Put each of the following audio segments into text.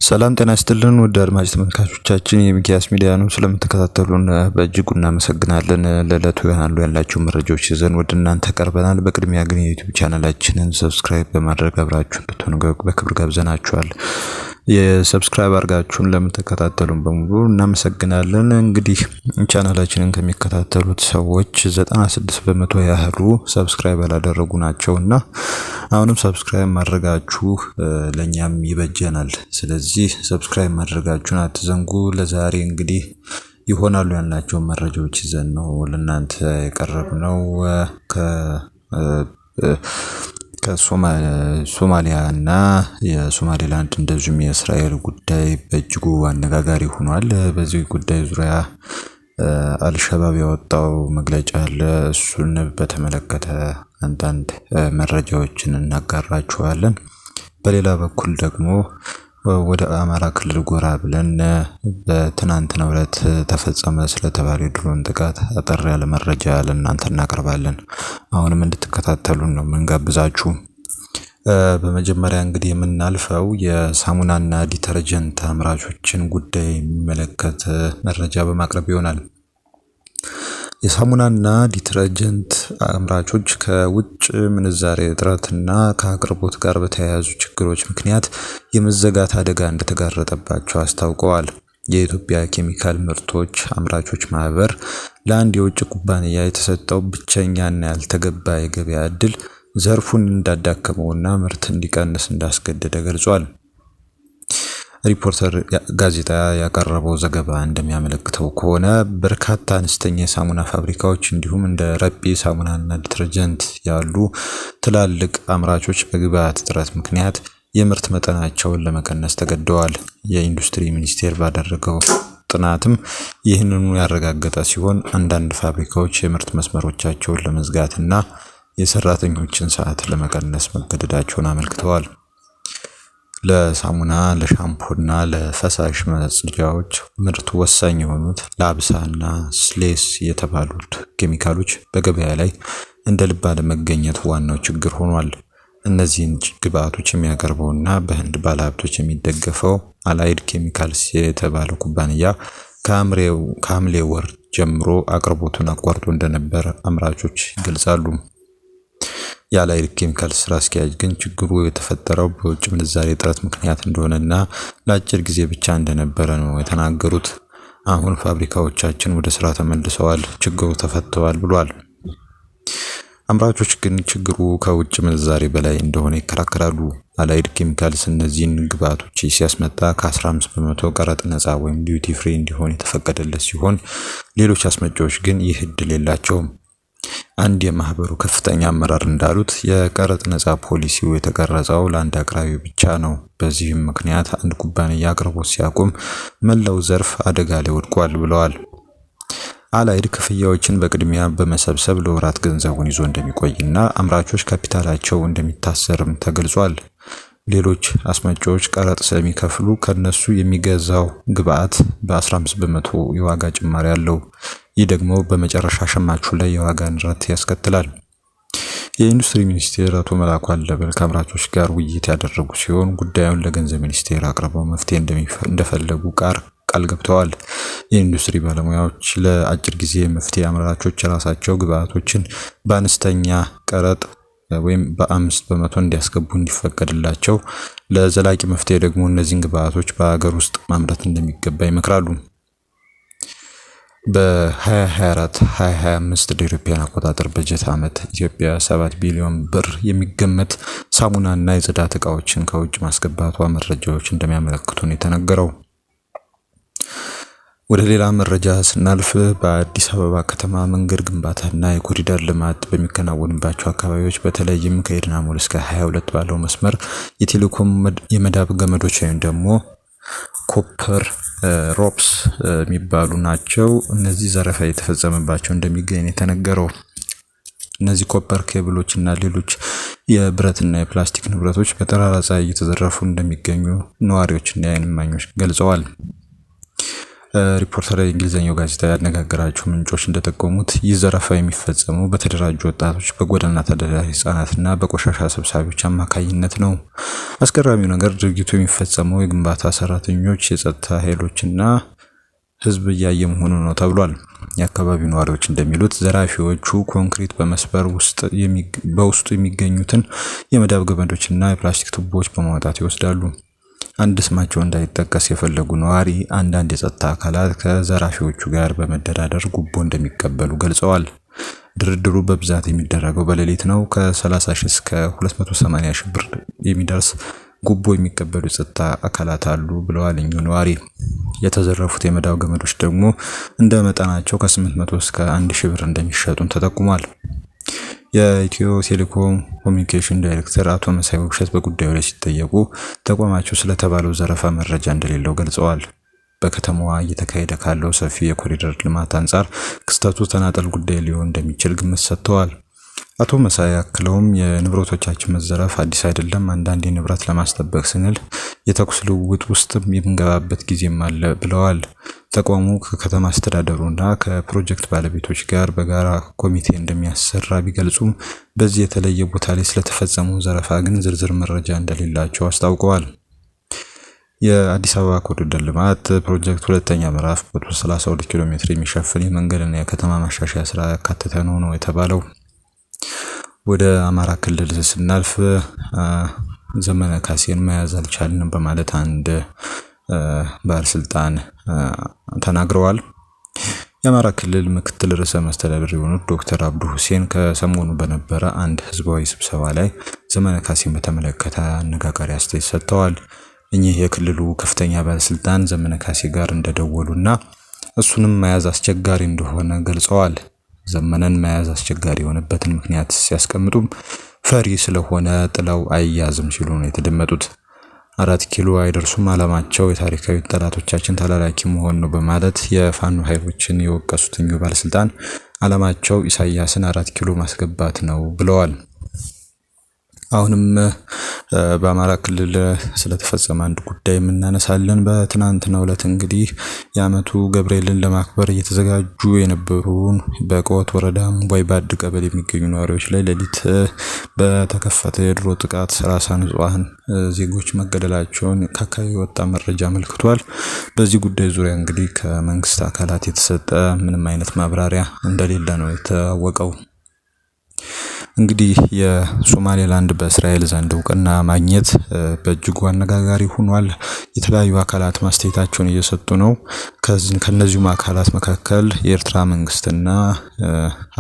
ሰላም ጤና ይስጥልን ውድ አድማጭ ተመልካቾቻችን የሚኪያስ ሚዲያ ነው ስለምትከታተሉን በእጅጉ እናመሰግናለን። ለዕለቱ ይሆናሉ ያላችሁ መረጃዎች ይዘን ወደ እናንተ ቀርበናል። በቅድሚያ ግን የዩቲዩብ ቻናላችንን ሰብስክራይብ በማድረግ አብራችሁ እንድትሆኑ በክብር ጋብዘናችኋል። የሰብስክራይብ አድርጋችሁን ለምትከታተሉን በሙሉ እናመሰግናለን። እንግዲህ ቻናላችንን ከሚከታተሉት ሰዎች 96% ያህሉ ሰብስክራይብ ያላደረጉ ናቸውና አሁንም ሰብስክራይብ ማድረጋችሁ ለኛም ይበጀናል። ስለዚህ ሰብስክራይብ ማድረጋችሁን አትዘንጉ። ለዛሬ እንግዲህ ይሆናሉ ያልናቸው መረጃዎች ይዘን ነው ለእናንተ የቀረብነው። ከሶማሊያ እና የሶማሌላንድ እንደዚሁም የእስራኤል ጉዳይ በእጅጉ አነጋጋሪ ሆኗል። በዚህ ጉዳይ ዙሪያ አልሸባብ ያወጣው መግለጫ አለ። እሱን በተመለከተ አንዳንድ መረጃዎችን እናጋራችኋለን። በሌላ በኩል ደግሞ ወደ አማራ ክልል ጎራ ብለን በትናንትናው ዕለት ተፈጸመ ስለተባለ የድሮን ጥቃት አጠር ያለ መረጃ ለእናንተ እናቀርባለን። አሁንም እንድትከታተሉን ነው የምንጋብዛችሁ። በመጀመሪያ እንግዲህ የምናልፈው የሳሙናና ዲተርጀንት አምራቾችን ጉዳይ የሚመለከት መረጃ በማቅረብ ይሆናል። የሳሙናና ዲተርጀንት አምራቾች ከውጭ ምንዛሬ እጥረትና ከአቅርቦት ጋር በተያያዙ ችግሮች ምክንያት የመዘጋት አደጋ እንደተጋረጠባቸው አስታውቀዋል። የኢትዮጵያ ኬሚካል ምርቶች አምራቾች ማህበር ለአንድ የውጭ ኩባንያ የተሰጠው ብቸኛና ያልተገባ የገበያ እድል ዘርፉን እንዳዳከመውና ምርት እንዲቀንስ እንዳስገደደ ገልጿል። ሪፖርተር ጋዜጣ ያቀረበው ዘገባ እንደሚያመለክተው ከሆነ በርካታ አነስተኛ የሳሙና ፋብሪካዎች እንዲሁም እንደ ረጲ ሳሙናና ዲተርጀንት ያሉ ትላልቅ አምራቾች በግብዓት እጥረት ምክንያት የምርት መጠናቸውን ለመቀነስ ተገደዋል። የኢንዱስትሪ ሚኒስቴር ባደረገው ጥናትም ይህንኑ ያረጋገጠ ሲሆን አንዳንድ ፋብሪካዎች የምርት መስመሮቻቸውን ለመዝጋትና የሰራተኞችን ሰዓት ለመቀነስ መገደዳቸውን አመልክተዋል። ለሳሙና፣ ለሻምፖና ለፈሳሽ መጽጃዎች ምርት ወሳኝ የሆኑት ላብሳና ስሌስ የተባሉት ኬሚካሎች በገበያ ላይ እንደ ልብ አለመገኘት ዋናው ችግር ሆኗል። እነዚህን ግብዓቶች የሚያቀርበውና በህንድ ባለሀብቶች የሚደገፈው አላይድ ኬሚካልስ የተባለው ኩባንያ ከሐምሌ ወር ጀምሮ አቅርቦቱን አቋርጦ እንደነበር አምራቾች ይገልጻሉ። የአላይድ ኬሚካልስ ስራ አስኪያጅ ግን ችግሩ የተፈጠረው በውጭ ምንዛሬ እጥረት ምክንያት እንደሆነና ለአጭር ጊዜ ብቻ እንደነበረ ነው የተናገሩት። አሁን ፋብሪካዎቻችን ወደ ስራ ተመልሰዋል፣ ችግሩ ተፈተዋል ብሏል። አምራቾች ግን ችግሩ ከውጭ ምንዛሬ በላይ እንደሆነ ይከራከራሉ። አላይድ ኬሚካልስ እነዚህን ግብዓቶች ሲያስመጣ ከ15% ቀረጥ ነፃ ወይም ዲዩቲ ፍሪ እንዲሆን የተፈቀደለት ሲሆን ሌሎች አስመጪዎች ግን ይህ እድል የላቸውም። አንድ የማህበሩ ከፍተኛ አመራር እንዳሉት የቀረጥ ነፃ ፖሊሲው የተቀረጸው ለአንድ አቅራቢ ብቻ ነው። በዚህም ምክንያት አንድ ኩባንያ አቅርቦት ሲያቆም መላው ዘርፍ አደጋ ላይ ወድቋል ብለዋል። አላይድ ክፍያዎችን በቅድሚያ በመሰብሰብ ለወራት ገንዘቡን ይዞ እንደሚቆይና አምራቾች ካፒታላቸው እንደሚታሰርም ተገልጿል። ሌሎች አስመጪዎች ቀረጥ ስለሚከፍሉ ከነሱ የሚገዛው ግብዓት በ15% የዋጋ ጭማሪ አለው። ይህ ደግሞ በመጨረሻ ሸማቹ ላይ የዋጋ ንረት ያስከትላል። የኢንዱስትሪ ሚኒስቴር አቶ መላኩ አለበል ከአምራቾች ጋር ውይይት ያደረጉ ሲሆን ጉዳዩን ለገንዘብ ሚኒስቴር አቅርበው መፍትሄ እንደፈለጉ ቃል ገብተዋል። የኢንዱስትሪ ባለሙያዎች ለአጭር ጊዜ መፍትሄ አምራቾች ራሳቸው ግብዓቶችን በአነስተኛ ቀረጥ ወይም በ5% እንዲያስገቡ እንዲፈቀድላቸው፣ ለዘላቂ መፍትሄ ደግሞ እነዚህን ግብዓቶች በሀገር ውስጥ ማምረት እንደሚገባ ይመክራሉ። በ2024-2025 የኢትዮጵያን አቆጣጠር በጀት ዓመት ኢትዮጵያ 7 ቢሊዮን ብር የሚገመት ሳሙናና የጽዳት ዕቃዎችን ከውጭ ማስገባቷ መረጃዎች እንደሚያመለክቱ ነው የተነገረው። ወደ ሌላ መረጃ ስናልፍ በአዲስ አበባ ከተማ መንገድ ግንባታና የኮሪደር ልማት በሚከናወንባቸው አካባቢዎች በተለይም ከኤድና ሞል እስከ 22 ባለው መስመር የቴሌኮም የመዳብ ገመዶች ወይም ደግሞ ኮፐር ሮፕስ የሚባሉ ናቸው። እነዚህ ዘረፋ የተፈጸመባቸው እንደሚገኝ የተነገረው። እነዚህ ኮፐር ኬብሎች እና ሌሎች የብረትና የፕላስቲክ ንብረቶች በጠራራ ፀሐይ እየተዘረፉ እንደሚገኙ ነዋሪዎችና የዓይን እማኞች ገልጸዋል። ሪፖርተር የእንግሊዝኛው ጋዜጣ ያነጋገራቸው ምንጮች እንደጠቆሙት ይህ ዘረፋ የሚፈጸመው በተደራጁ ወጣቶች፣ በጎዳና ተዳዳሪ ህጻናትና በቆሻሻ ሰብሳቢዎች አማካኝነት ነው። አስገራሚው ነገር ድርጊቱ የሚፈጸመው የግንባታ ሰራተኞች፣ የጸጥታ ኃይሎችና ህዝብ እያየ መሆኑ ነው ተብሏል። የአካባቢው ነዋሪዎች እንደሚሉት ዘራፊዎቹ ኮንክሪት በመስበር በውስጡ የሚገኙትን የመዳብ ገመዶችና የፕላስቲክ ቱቦዎች በማውጣት ይወስዳሉ። አንድ ስማቸው እንዳይጠቀስ የፈለጉ ነዋሪ አንዳንድ የጸጥታ አካላት ከዘራፊዎቹ ጋር በመደራደር ጉቦ እንደሚቀበሉ ገልጸዋል። ድርድሩ በብዛት የሚደረገው በሌሊት ነው። ከ30 ሺህ እስከ 280 ሺህ ብር የሚደርስ ጉቦ የሚቀበሉ የጸጥታ አካላት አሉ ብለዋል እኚሁ ነዋሪ። የተዘረፉት የመዳብ ገመዶች ደግሞ እንደ መጠናቸው ከ800 እስከ 1000 ብር እንደሚሸጡም ተጠቁሟል። የኢትዮ ቴሌኮም ኮሚኒኬሽን ዳይሬክተር አቶ መሳይ ውብሸት በጉዳዩ ላይ ሲጠየቁ ተቋማቸው ስለተባለው ዘረፋ መረጃ እንደሌለው ገልጸዋል። በከተማዋ እየተካሄደ ካለው ሰፊ የኮሪደር ልማት አንጻር ክስተቱ ተናጠል ጉዳይ ሊሆን እንደሚችል ግምት ሰጥተዋል። አቶ መሳይ አክለውም የንብረቶቻችን መዘረፍ አዲስ አይደለም፣ አንዳንድ ንብረት ለማስጠበቅ ስንል የተኩስ ልውውጥ ውስጥ የምንገባበት ጊዜም አለ ብለዋል። ተቋሙ ከከተማ አስተዳደሩና ከፕሮጀክት ባለቤቶች ጋር በጋራ ኮሚቴ እንደሚያሰራ ቢገልጹም በዚህ የተለየ ቦታ ላይ ስለተፈጸመው ዘረፋ ግን ዝርዝር መረጃ እንደሌላቸው አስታውቀዋል። የአዲስ አበባ ኮሪደር ልማት ፕሮጀክት ሁለተኛ ምዕራፍ 32 ኪሎ ሜትር የሚሸፍን የመንገድና የከተማ ማሻሻያ ስራ ያካተተ ነው የተባለው። ወደ አማራ ክልል ስናልፍ ዘመነ ካሴን መያዝ አልቻልንም በማለት አንድ ባለስልጣን ተናግረዋል። የአማራ ክልል ምክትል ርዕሰ መስተዳድር የሆኑት ዶክተር አብዱ ሁሴን ከሰሞኑ በነበረ አንድ ህዝባዊ ስብሰባ ላይ ዘመነ ካሴን በተመለከተ አነጋጋሪ አስተያየት ሰጥተዋል። እኚህ የክልሉ ከፍተኛ ባለስልጣን ዘመነ ካሴ ጋር እንደደወሉና እሱንም መያዝ አስቸጋሪ እንደሆነ ገልጸዋል። ዘመነን መያዝ አስቸጋሪ የሆነበትን ምክንያት ሲያስቀምጡም ፈሪ ስለሆነ ጥላው አይያዝም ሲሉ ነው የተደመጡት። 4 ኪሎ አይደርሱም፣ ዓላማቸው የታሪካዊ ጠላቶቻችን ተላላኪ መሆን ነው በማለት የፋኖ ኃይሎችን የወቀሱት እኚሁ ባለስልጣን ዓላማቸው ኢሳያስን 4 ኪሎ ማስገባት ነው ብለዋል። አሁንም በአማራ ክልል ስለተፈጸመ አንድ ጉዳይ እናነሳለን። በትናንትናው ዕለት እንግዲህ የዓመቱ ገብርኤልን ለማክበር እየተዘጋጁ የነበሩ በቆት ወረዳ ሙባይ ባድ ቀበሌ የሚገኙ ነዋሪዎች ላይ ሌሊት በተከፈተ የድሮ ጥቃት 30 ንጹሃን ዜጎች መገደላቸውን ከአካባቢ የወጣ መረጃ አመልክቷል። በዚህ ጉዳይ ዙሪያ እንግዲህ ከመንግስት አካላት የተሰጠ ምንም አይነት ማብራሪያ እንደሌለ ነው የታወቀው። እንግዲህ የሶማሌላንድ በእስራኤል ዘንድ እውቅና ማግኘት በእጅጉ አነጋጋሪ ሆኗል። የተለያዩ አካላት ማስተያየታቸውን እየሰጡ ነው። ከነዚህም አካላት መካከል የኤርትራ መንግስትና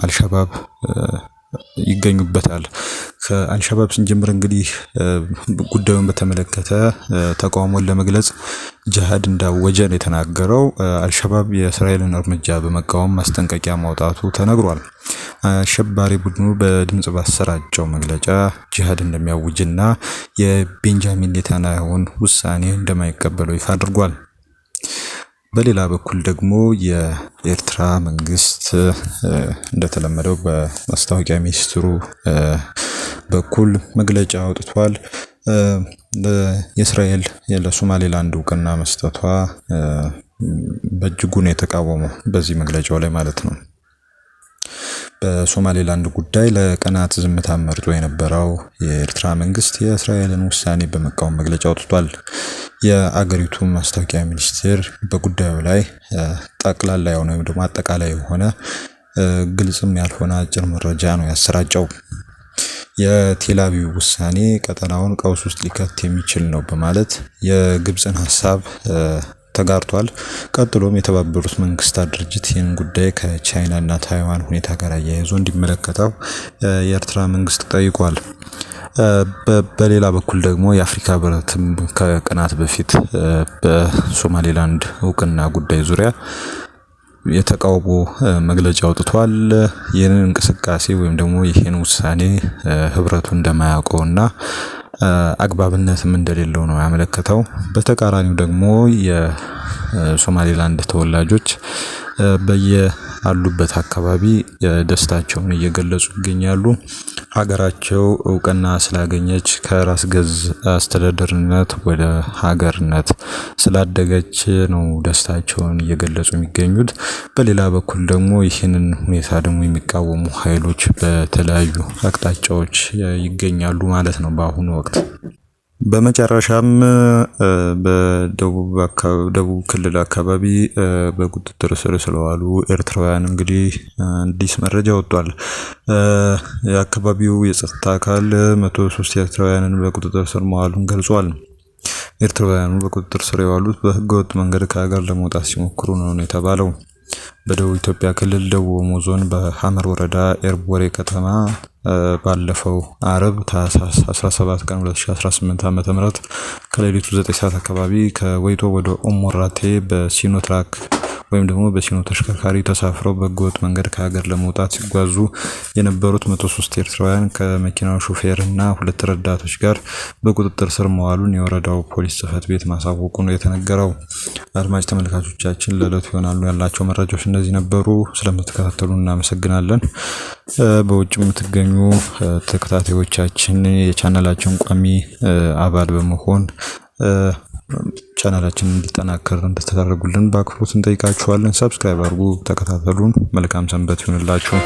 አልሸባብ ይገኙበታል። ከአልሸባብ ስንጀምር እንግዲህ ጉዳዩን በተመለከተ ተቃውሞን ለመግለጽ ጂሃድ እንዳወጀ ነው የተናገረው። አልሸባብ የእስራኤልን እርምጃ በመቃወም ማስጠንቀቂያ ማውጣቱ ተነግሯል። አሸባሪ ቡድኑ በድምጽ ባሰራጨው መግለጫ ጂሃድ እንደሚያውጅና የቤንጃሚን ኔታንያሁን ውሳኔ እንደማይቀበለው ይፋ አድርጓል። በሌላ በኩል ደግሞ የኤርትራ መንግስት እንደተለመደው በማስታወቂያ ሚኒስትሩ በኩል መግለጫ አውጥቷል። የእስራኤል ለሶማሌላንድ እውቅና መስጠቷ በእጅጉ ነው የተቃወመው በዚህ መግለጫው ላይ ማለት ነው። በሶማሌላንድ ጉዳይ ለቀናት ዝምታ መርጦ የነበረው የኤርትራ መንግስት የእስራኤልን ውሳኔ በመቃወም መግለጫ አውጥቷል። የአገሪቱ ማስታወቂያ ሚኒስቴር በጉዳዩ ላይ ጠቅላላ የሆነ ወይም ደግሞ አጠቃላይ የሆነ ግልጽም ያልሆነ አጭር መረጃ ነው ያሰራጨው። የቴልአቪቭ ውሳኔ ቀጠናውን ቀውስ ውስጥ ሊከት የሚችል ነው በማለት የግብፅን ሐሳብ ተጋርቷል። ቀጥሎም የተባበሩት መንግስታት ድርጅት ይህን ጉዳይ ከቻይና እና ታይዋን ሁኔታ ጋር አያይዞ እንዲመለከተው የኤርትራ መንግስት ጠይቋል። በሌላ በኩል ደግሞ የአፍሪካ ህብረትም ከቀናት በፊት በሶማሌላንድ እውቅና ጉዳይ ዙሪያ የተቃውሞ መግለጫ አውጥቷል። ይህንን እንቅስቃሴ ወይም ደግሞ ይህን ውሳኔ ህብረቱ እንደማያውቀውና አግባብነትም እንደሌለው ነው ያመለከተው። በተቃራኒው ደግሞ የሶማሌላንድ ተወላጆች በየአሉበት አካባቢ ደስታቸውን እየገለጹ ይገኛሉ። ሀገራቸው እውቅና ስላገኘች ከራስ ገዝ አስተዳደርነት ወደ ሀገርነት ስላደገች ነው ደስታቸውን እየገለጹ የሚገኙት። በሌላ በኩል ደግሞ ይህንን ሁኔታ ደግሞ የሚቃወሙ ኃይሎች በተለያዩ አቅጣጫዎች ይገኛሉ ማለት ነው በአሁኑ ወቅት። በመጨረሻም በደቡብ ክልል አካባቢ በቁጥጥር ስር ስለዋሉ ኤርትራውያን እንግዲህ አዲስ መረጃ ወጥቷል። የአካባቢው የጸጥታ አካል 103 ኤርትራውያንን በቁጥጥር ስር መዋሉን ገልጿል። ኤርትራውያኑ በቁጥጥር ስር የዋሉት በህገወጥ መንገድ ከሀገር ለመውጣት ሲሞክሩ ነው የተባለው። በደቡብ ኢትዮጵያ ክልል ደቡብ ኦሞ ዞን በሐመር ወረዳ ኤርቦሬ ከተማ ባለፈው አርብ ታህሳስ 17 ቀን 2018 ዓ.ም ከሌሊቱ 9 ሰዓት አካባቢ ከወይቶ ወደ ኦሞራቴ በሲኖትራክ ወይም ደግሞ በሲኖ ተሽከርካሪ ተሳፍረው በህገወጥ መንገድ ከሀገር ለመውጣት ሲጓዙ የነበሩት 103 ኤርትራውያን ከመኪናው ሹፌር እና 2 ረዳቶች ጋር በቁጥጥር ስር መዋሉን የወረዳው ፖሊስ ጽሕፈት ቤት ማሳወቁ ነው የተነገረው። አድማጭ ተመልካቾቻችን ለዕለቱ ይሆናሉ ያላቸው መረጃዎች እነዚህ ነበሩ። ስለምትከታተሉ እናመሰግናለን። በውጭ የምትገኙ ተከታታዮቻችን የቻናላችን ቋሚ አባል በመሆን ቻናላችን እንዲጠናከር እንድታደርጉልን በአክብሮት እንጠይቃችኋለን። ሰብስክራይብ አድርጉ፣ ተከታተሉን። መልካም ሰንበት ይሁንላችሁ።